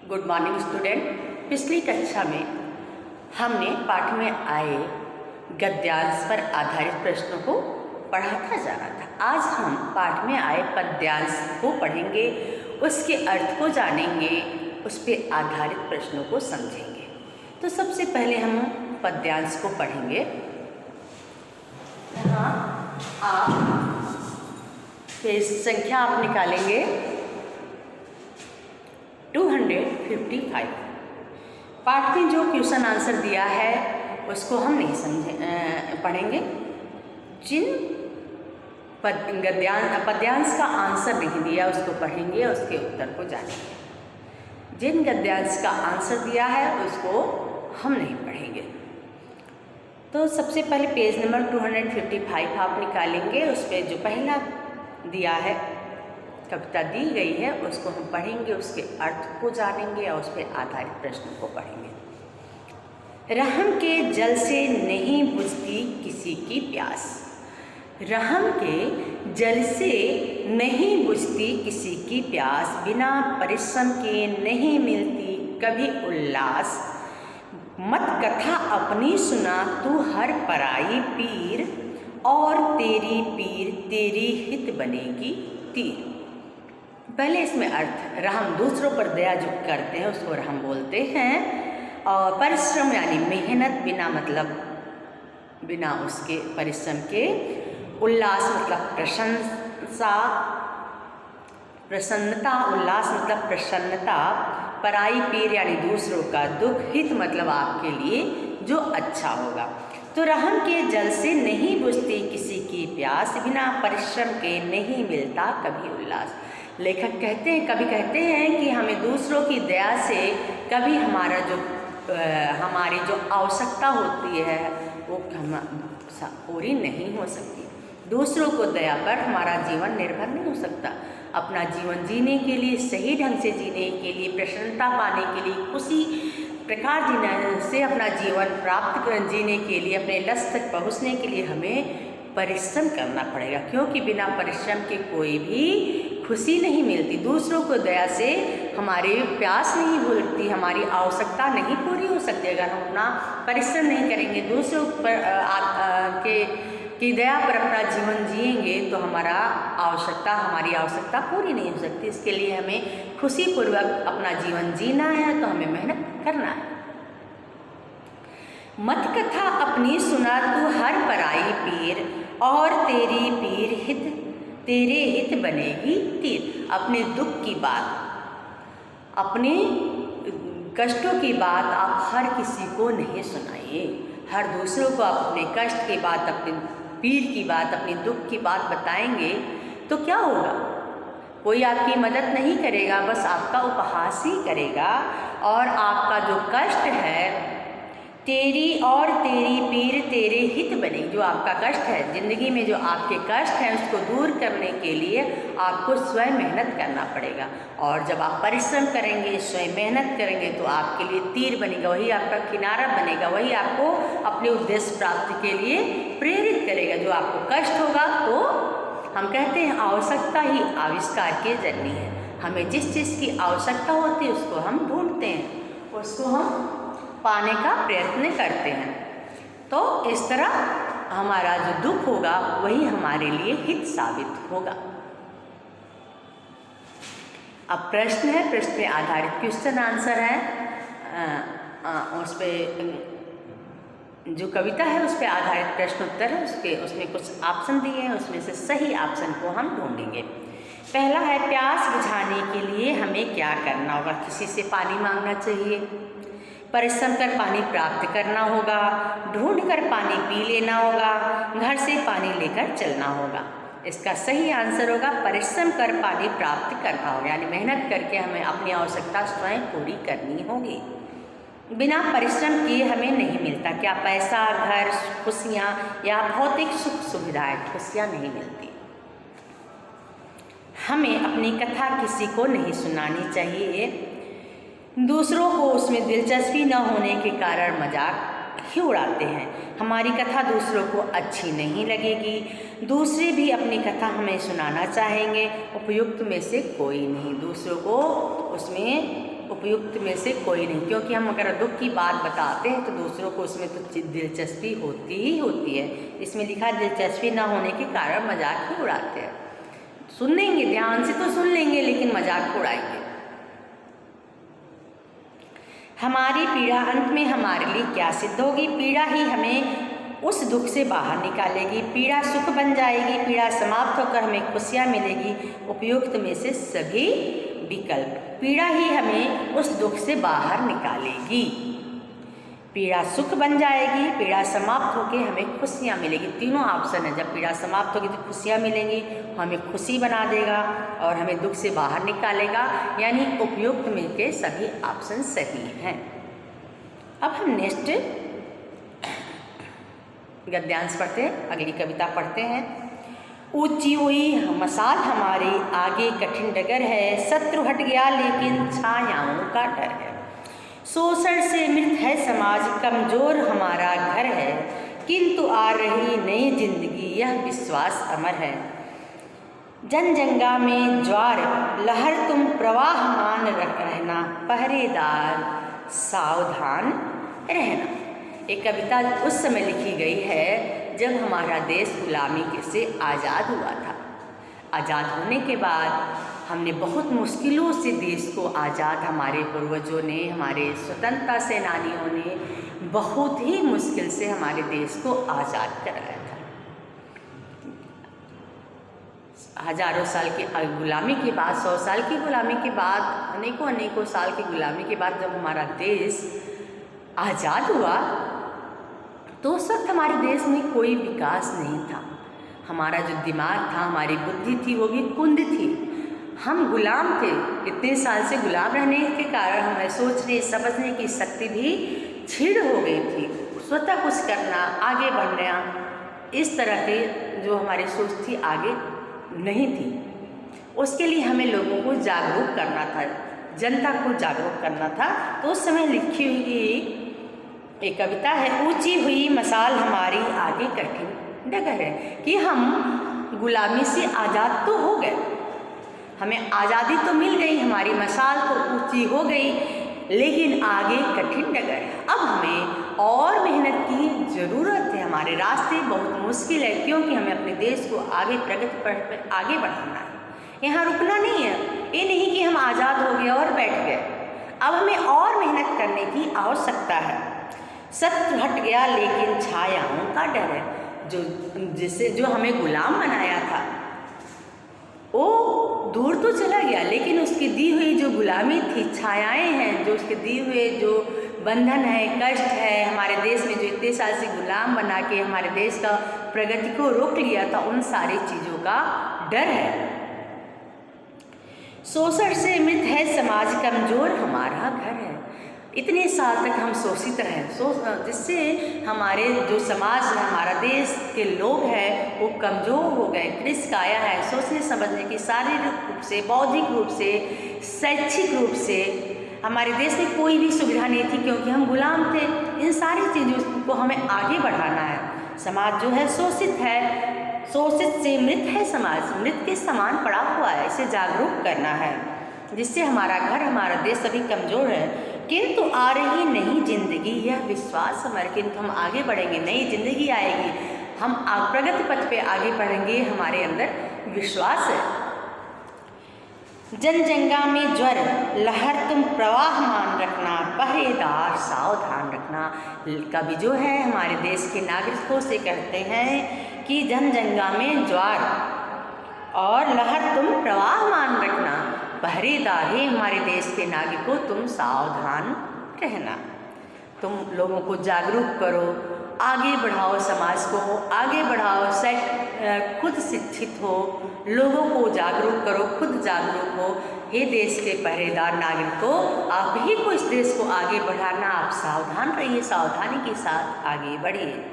Good morning student. पिछली कक्षा में हमने पाठ में आए गद्यांश पर आधारित प्रश्नों को पढ़ाता जा रहा था। आज हम पाठ में आए पद्यांश को पढ़ेंगे, उसके अर्थ को जानेंगे, उस पर आधारित प्रश्नों को समझेंगे। तो सबसे पहले हम पद्यांश को पढ़ेंगे। यहाँ आप पेज संख्या आप निकालेंगे 255। पाठ में जो क्वेश्चन आंसर दिया है उसको हम नहीं पढ़ेंगे। जिन पद्यांश का आंसर नहीं दिया उसको पढ़ेंगे, उसके उत्तर को जानेंगे। जिन गद्यांश का आंसर दिया है उसको हम नहीं पढ़ेंगे। तो सबसे पहले पेज नंबर 255 आप निकालेंगे। उस पर जो पहला दिया है, कविता दी गई है, उसको हम पढ़ेंगे, उसके अर्थ को जानेंगे और उस पर आधारित प्रश्नों को पढ़ेंगे। रहम के जल से नहीं बुझती किसी की प्यास। रहम के जल से नहीं बुझती किसी की प्यास, बिना परिश्रम के नहीं मिलती कभी उल्लास। मत कथा अपनी सुना तू हर पराई पीर, और तेरी पीर तेरी हित बनेगी तीर। पहले इसमें अर्थ, रहम दूसरों पर दया जो करते हैं उसको रहम बोलते हैं। और परिश्रम यानी मेहनत, बिना मतलब बिना उसके परिश्रम के। उल्लास मतलब प्रशंसा, प्रसन्नता, उल्लास मतलब प्रसन्नता। पराई पीर यानी दूसरों का दुख। हित मतलब आपके लिए जो अच्छा होगा। तो रहम के जल से नहीं बुझती किसी की प्यास, बिना परिश्रम के नहीं मिलता कभी उल्लास। लेखक कहते हैं, कभी कहते हैं कि हमें दूसरों की दया से कभी हमारी जो आवश्यकता होती है वो पूरी नहीं हो सकती। दूसरों को दया पर हमारा जीवन निर्भर नहीं हो सकता। अपना जीवन जीने के लिए, सही ढंग से जीने के लिए, प्रसन्नता पाने के लिए, खुशी प्रकार जीने से अपना जीवन प्राप्त जीने के लिए, अपने लक्ष्य तक पहुँचने के लिए हमें परिश्रम करना पड़ेगा। क्योंकि बिना परिश्रम के कोई भी खुशी नहीं मिलती। दूसरों को दया से हमारी प्यास नहीं भूलती, हमारी आवश्यकता नहीं पूरी हो सकती। अगर हम अपना परिश्रम नहीं करेंगे, दूसरों पर की दया पर अपना जीवन जिएंगे तो हमारी आवश्यकता पूरी नहीं हो सकती। इसके लिए हमें खुशीपूर्वक अपना जीवन जीना है, तो हमें मेहनत करना है। मत कथा अपनी सुना तू हर पराई पीर, और तेरी पीर तेरे हित बनेगी तीर। अपने दुख की बात, अपने कष्टों की बात आप हर किसी को नहीं सुनाइए। हर दूसरों को आप अपने कष्ट की बात, अपने पीर की बात, अपने दुख की बात बताएंगे तो क्या होगा? कोई आपकी मदद नहीं करेगा, बस आपका उपहास ही करेगा। और आपका जो कष्ट है, तेरी और तेरी पीर तेरे हित बने। जो आपका कष्ट है जिंदगी में, जो आपके कष्ट हैं, उसको दूर करने के लिए आपको स्वयं मेहनत करना पड़ेगा। और जब आप परिश्रम करेंगे, स्वयं मेहनत करेंगे, तो आपके लिए तीर बनेगा, वही आपका किनारा बनेगा, वही आपको अपने उद्देश्य प्राप्ति के लिए प्रेरित करेगा। जो आपको कष्ट होगा, तो हम कहते हैं आवश्यकता ही आविष्कार की जननी है। हमें जिस चीज़ की आवश्यकता होती है उसको हम ढूंढते हैं, उसको हम पाने का प्रयत्न करते हैं। तो इस तरह हमारा जो दुख होगा वही हमारे लिए हित साबित होगा। अब प्रश्न है, प्रश्न पे आधारित क्वेश्चन आंसर है। उस पर जो कविता है उस पर आधारित प्रश्न उत्तर है। उसमें कुछ ऑप्शन दिए हैं, उसमें से सही ऑप्शन को हम ढूंढेंगे। पहला है, प्यास बुझाने के लिए हमें क्या करना होगा? किसी से पानी मांगना चाहिए, परिश्रम कर पानी प्राप्त करना होगा, ढूंढ कर पानी पी लेना होगा, घर से पानी लेकर चलना होगा। इसका सही आंसर होगा परिश्रम कर पानी प्राप्त करना होगा, यानी मेहनत करके हमें अपनी आवश्यकता स्वयं पूरी करनी होगी। बिना परिश्रम किए हमें नहीं मिलता क्या? पैसा, घर, खुशियाँ या भौतिक सुख सुविधाएं, खुशियाँ नहीं मिलती। हमें अपनी कथा किसी को नहीं सुनानी चाहिए। दूसरों को उसमें दिलचस्पी न होने के कारण मजाक ही उड़ाते हैं। हमारी कथा दूसरों को अच्छी नहीं लगेगी। दूसरे भी अपनी कथा हमें सुनाना चाहेंगे, उपयुक्त में से कोई नहीं। दूसरों को उसमें उपयुक्त में से कोई नहीं, क्योंकि हम अगर दुख की बात बताते हैं तो दूसरों को उसमें तो दिलचस्पी होती ही होती है। इसमें लिखा दिलचस्पी ना होने के कारण मजाक ही उड़ाते हैं। सुन लेंगे, ध्यान से तो सुन लेंगे, लेकिन मजाक उड़ाएंगे। हमारी पीड़ा अंत में हमारे लिए क्या सिद्ध होगी? पीड़ा ही हमें उस दुख से बाहर निकालेगी। पीड़ा सुख बन जाएगी, पीड़ा समाप्त होकर हमें खुशियाँ मिलेगी। उपयुक्त में से सभी विकल्प। पीड़ा ही हमें उस दुख से बाहर निकालेगी। पीड़ा सुख बन जाएगी, पीड़ा समाप्त होकर हमें खुशियाँ मिलेगी। तीनों ऑप्शन है। जब पीड़ा समाप्त होगी तो खुशियाँ मिलेंगी, हमें खुशी बना देगा और हमें दुख से बाहर निकालेगा। यानी उपयुक्त में के सभी ऑप्शन सही हैं। अब हम नेक्स्ट गद्यांश पढ़ते हैं, अगली कविता पढ़ते हैं। ऊंची हुई मसाल हमारे आगे कठिन डगर है, शत्रु हट गया लेकिन छायाओं का डर है। शोषण से मृत है समाज, कमजोर हमारा घर है, किंतु आ रही नई जिंदगी यह विश्वास अमर है। जनजंगा में ज्वार लहर तुम प्रवाह मान रहना, पहरेदार सावधान रहना। एक कविता उस समय लिखी गई है जब हमारा देश गुलामी से आज़ाद हुआ था। आज़ाद होने के बाद हमने बहुत मुश्किलों से देश को आज़ाद, हमारे पूर्वजों ने, हमारे स्वतंत्रता सेनानियों ने बहुत ही मुश्किल से हमारे देश को आज़ाद कराया था। हजारों साल की गुलामी के बाद, 100 साल की गुलामी के बाद, अनेकों साल की गुलामी के बाद जब हमारा देश आज़ाद हुआ तो उस वक्त हमारे देश में कोई विकास नहीं था। हमारा जो दिमाग था, हमारी बुद्धि थी, वो भी कुंद थी। हम गुलाम थे। इतने साल से गुलाम रहने के कारण हमें सोचने समझने की शक्ति भी छीड़ हो गई थी। स्वतः कुछ करना, आगे बढ़ना, इस तरह के जो हमारी सोच थी आगे नहीं थी। उसके लिए हमें लोगों को जागरूक करना था, जनता को जागरूक करना था। तो उस समय लिखी हुई एक कविता है, ऊंची हुई मसाल हमारी आगे कठिन डगर है, कि हम गुलामी से आज़ाद तो हो गए, हमें आज़ादी तो मिल गई, हमारी मसाल तो ऊंची हो गई, लेकिन आगे कठिन डगर है। अब हमें और मेहनत की ज़रूरत है। हमारे रास्ते बहुत मुश्किल है, क्योंकि हमें अपने देश को आगे प्रगति पर आगे बढ़ाना है। यहाँ रुकना नहीं है। ये नहीं कि हम आज़ाद हो गए और बैठ गए। अब हमें और मेहनत करने की आवश्यकता है। शत्रु हट गया लेकिन छायाओं का डर है। जो हमें गुलाम बनाया था वो दूर तो चला गया, लेकिन उसकी दी हुई जो गुलामी थी, छायाएं हैं, जो उसके दिए हुए जो बंधन है, कष्ट है, हमारे देश में जो इतने साल से गुलाम बना के हमारे देश का प्रगति को रोक लिया था, उन सारी चीज़ों का डर है। शोषण से मृत है समाज, कमजोर हमारा घर है। इतने साल तक हम शोषित रहे, जिससे हमारे जो समाज है, हमारा देश के लोग हैं, वो कमज़ोर हो गए, निष्काया है। सोचने समझने की शारीरिक रूप से, बौद्धिक रूप से, शैक्षिक रूप से हमारे देश में कोई भी सुविधा नहीं थी, क्योंकि हम गुलाम थे। इन सारी चीज़ों को हमें आगे बढ़ाना है। समाज जो है शोषित है, शोषित से मृत है समाज, मृत के समान पड़ा हुआ है। इसे जागरूक करना है, जिससे हमारा घर, हमारा देश सभी कमज़ोर है। किंतु आ रही नई जिंदगी यह विश्वास हमारे, किंतु हम आगे बढ़ेंगे, नई जिंदगी आएगी, हम प्रगति पथ पे आगे बढ़ेंगे, हमारे अंदर विश्वास है। जनजंगा में ज्वर लहर तुम प्रवाह मान रखना, पहरेदार सावधान रखना। कवि जो है हमारे देश के नागरिकों से कहते हैं कि जनजंगा में ज्वार और लहर तुम प्रवाह मान रखना, पहरेदार है हमारे देश के नागरिकों, तुम सावधान रहना। तुम लोगों को जागरूक करो, आगे बढ़ाओ, समाज को आगे बढ़ाओ, खुद शिक्षित हो, लोगों को जागरूक करो, खुद जागरूक हो। हे देश के पहरेदार नागरिकों, आप ही को इस देश को आगे बढ़ाना, आप सावधान रहिए, सावधानी के साथ आगे बढ़िए।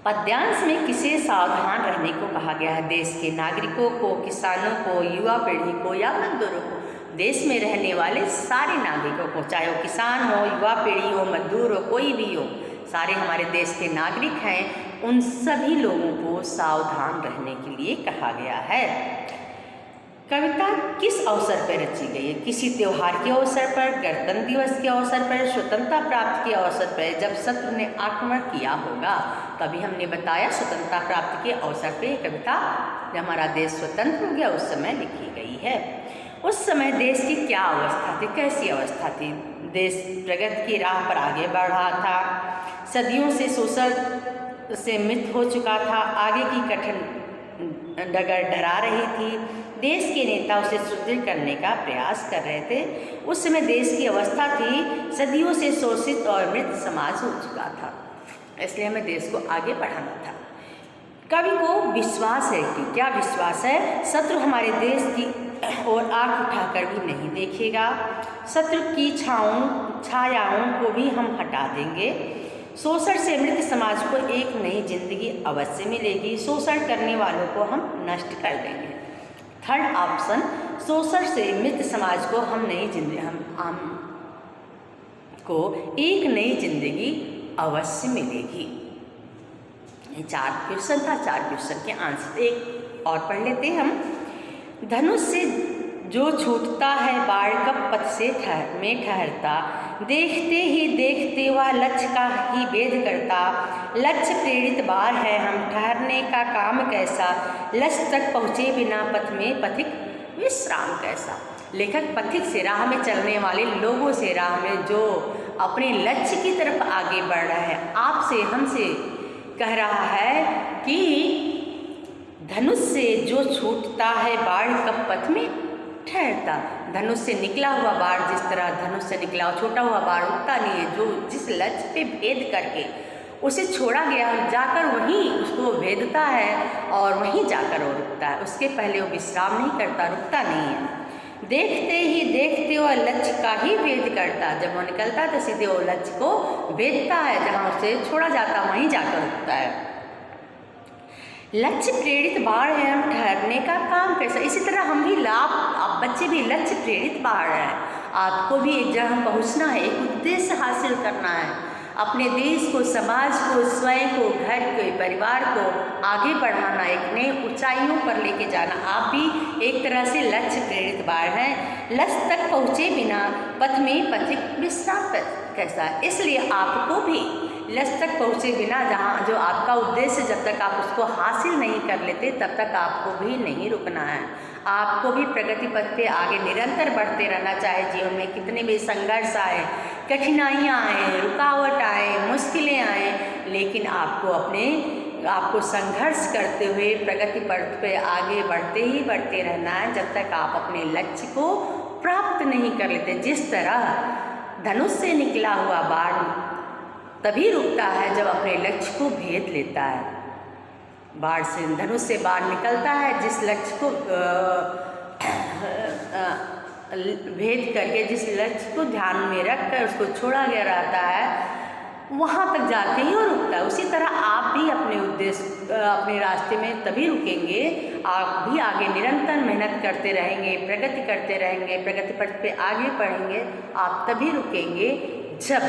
पद्यांश में किसे सावधान रहने को कहा गया है? देश के नागरिकों को, किसानों को, युवा पीढ़ी को या मजदूरों को? देश में रहने वाले सारे नागरिकों को, चाहे वो किसान हो, युवा पीढ़ी हो, मजदूर हो, कोई भी हो, सारे हमारे देश के नागरिक हैं। उन सभी लोगों को सावधान रहने के लिए कहा गया है। कविता किस अवसर पर रची गई है? किसी त्योहार के अवसर पर, गणतंत्र दिवस के अवसर पर, स्वतंत्रता प्राप्ति के अवसर पर, जब शत्रु ने आक्रमण किया होगा। तभी हमने बताया स्वतंत्रता प्राप्ति के अवसर पर ये कविता, जब हमारा देश स्वतंत्र हो गया उस समय लिखी गई है। उस समय देश की क्या अवस्था थी, कैसी अवस्था थी? देश प्रगति की राह पर आगे बढ़ रहा था, सदियों से शोषण से मुक्त हो चुका था, आगे की कठिन डगर डरा रही थी। देश के नेता उसे सुदृढ़ करने का प्रयास कर रहे थे। उस समय देश की अवस्था थी, सदियों से शोषित और मृत समाज हो चुका था, इसलिए हमें देश को आगे बढ़ाना था। कवि को विश्वास है कि, क्या विश्वास है? शत्रु हमारे देश की ओर आंख उठाकर भी नहीं देखेगा, शत्रु की छायाओं को भी हम हटा देंगे। शोषण से मृत समाज को एक नई जिंदगी अवश्य मिलेगी, शोषण करने वालों को हम नष्ट कर देंगे। थर्ड ऑप्शन, शोषण से मृत समाज को हम को एक नई जिंदगी अवश्य मिलेगी। ये 4 क्वेश्चन था, 4 क्वेश्चन के आंसर एक और पढ़ लेते हैं हम। धनुष से जो छूटता है बाढ़ कब पथ से ठहरता, देखते ही देखते वह लक्ष्य का ही भेद करता। लक्ष्य प्रेरित बार है हम, ठहरने का काम कैसा, लक्ष्य तक पहुँचे बिना पथ में पथिक विश्राम कैसा। लेखक पथिक से, राह में चलने वाले लोगों से, राह में जो अपने लक्ष्य की तरफ आगे बढ़ रहा है, आपसे हमसे कह रहा है कि धनुष से जो छूटता है बाढ़ कब पथ में ठहरता। धनुष से निकला हुआ बाढ़, जिस तरह धनुष से निकला छोटा हुआ बाढ़ रुकता नहीं है, जो जिस लक्ष्य पे भेद करके उसे छोड़ा गया, जाकर वहीं उसको भेदता है और वहीं जाकर वो रुकता है, उसके पहले वो विश्राम नहीं करता, रुकता नहीं है। देखते ही देखते वह लक्ष्य का ही भेद करता, जब वो निकलता तो सीधे वो लक्ष्य को भेदता है, जहाँ उसे छोड़ा जाता वहीं जाकर रुकता है। लक्ष्य प्रेरित बाढ़ है हम, ठहरने का काम कैसा। इसी तरह हम भी आप बच्चे भी लक्ष्य प्रेरित बाढ़ है, आपको भी एक जगह पहुंचना है, एक उद्देश्य हासिल करना है, अपने देश को, समाज को, स्वयं को, घर के परिवार को आगे बढ़ाना, एक नई ऊंचाइयों पर लेके जाना। आप भी एक तरह से लक्ष्य प्रेरित बाढ़ हैं। लक्ष्य तक पहुँचे बिना पथ में पथिक विश्राम कैसा। इसलिए आपको भी लक्ष्य तक पहुँचे बिना, जहाँ जो आपका उद्देश्य, जब तक आप उसको हासिल नहीं कर लेते तब तक आपको भी नहीं रुकना है। आपको भी प्रगति पथ पे आगे निरंतर बढ़ते रहना, चाहे जीवन में कितने भी संघर्ष आए, कठिनाइयाँ आए, रुकावट आए, मुश्किलें आए, लेकिन आपको संघर्ष करते हुए प्रगति पथ पे आगे बढ़ते रहना है, जब तक आप अपने लक्ष्य को प्राप्त नहीं कर लेते। जिस तरह धनुष से निकला हुआ बाण तभी रुकता है जब अपने लक्ष्य को भेद लेता है। बाण से, धनुष से बाण निकलता है, जिस लक्ष्य को भेद करके, जिस लक्ष्य को ध्यान में रखकर उसको छोड़ा गया रहता है, वहाँ तक जाके ही वो रुकता है। उसी तरह आप भी अपने उद्देश्य, अपने रास्ते में तभी रुकेंगे, आप भी आगे निरंतर मेहनत करते रहेंगे, प्रगति करते रहेंगे, प्रगति पथ पे आगे बढ़ेंगे, आप तभी रुकेंगे जब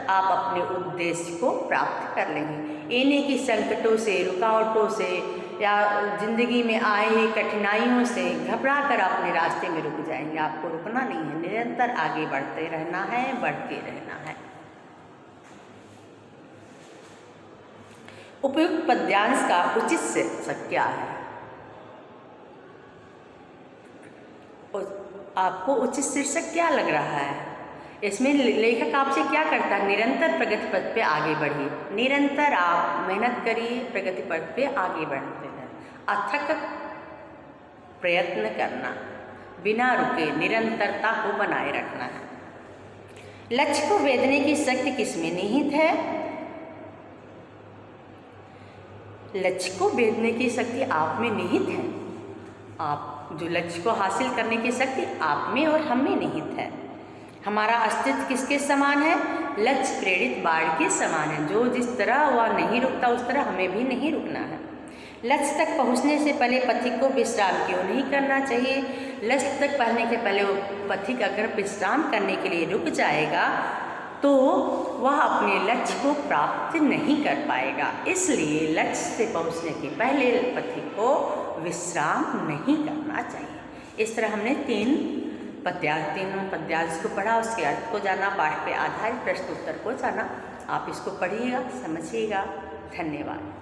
आप अपने उद्देश्य को प्राप्त कर लेंगे। इन्हीं की संकटों से, रुकावटों से या जिंदगी में आए हुए कठिनाइयों से घबरा कर अपने रास्ते में रुक जाएंगे। आपको रुकना नहीं है, निरंतर आगे बढ़ते रहना है, बढ़ते रहना है। उपयुक्त पद्यांश का उचित शीर्षक क्या है? आपको उचित शीर्षक क्या लग रहा है? इसमें लेखक आपसे क्या करता है? निरंतर प्रगति पथ पे आगे बढ़िए, निरंतर आप मेहनत करिए, प्रगति पथ पे आगे बढ़ते रहें, अथक प्रयत्न करना, बिना रुके निरंतरता को बनाए रखना है। लक्ष्य को भेदने की शक्ति किसमें निहित है? लक्ष्य को भेदने की शक्ति आप में निहित है। आप जो लक्ष्य को हासिल करने की शक्ति आप में और हम में निहित है। हमारा अस्तित्व किसके समान है? लक्ष्य प्रेरित बाढ़ के समान है। जो जिस तरह वह नहीं रुकता, उस तरह हमें भी नहीं रुकना है। लक्ष्य तक पहुंचने से पहले पथिक को विश्राम क्यों नहीं करना चाहिए? लक्ष्य तक पहुंचने के पहले वो पथिक अगर विश्राम करने के लिए रुक जाएगा तो वह अपने लक्ष्य को प्राप्त नहीं कर पाएगा। इसलिए लक्ष्य से पहुंचने के पहले पथिक को विश्राम नहीं करना चाहिए। इस तरह हमने तीनों पद्यांश को पढ़ा, उसके अर्थ को जाना, पाठ पे आधारित प्रश्न उत्तर को जाना। आप इसको पढ़िएगा, समझिएगा। धन्यवाद।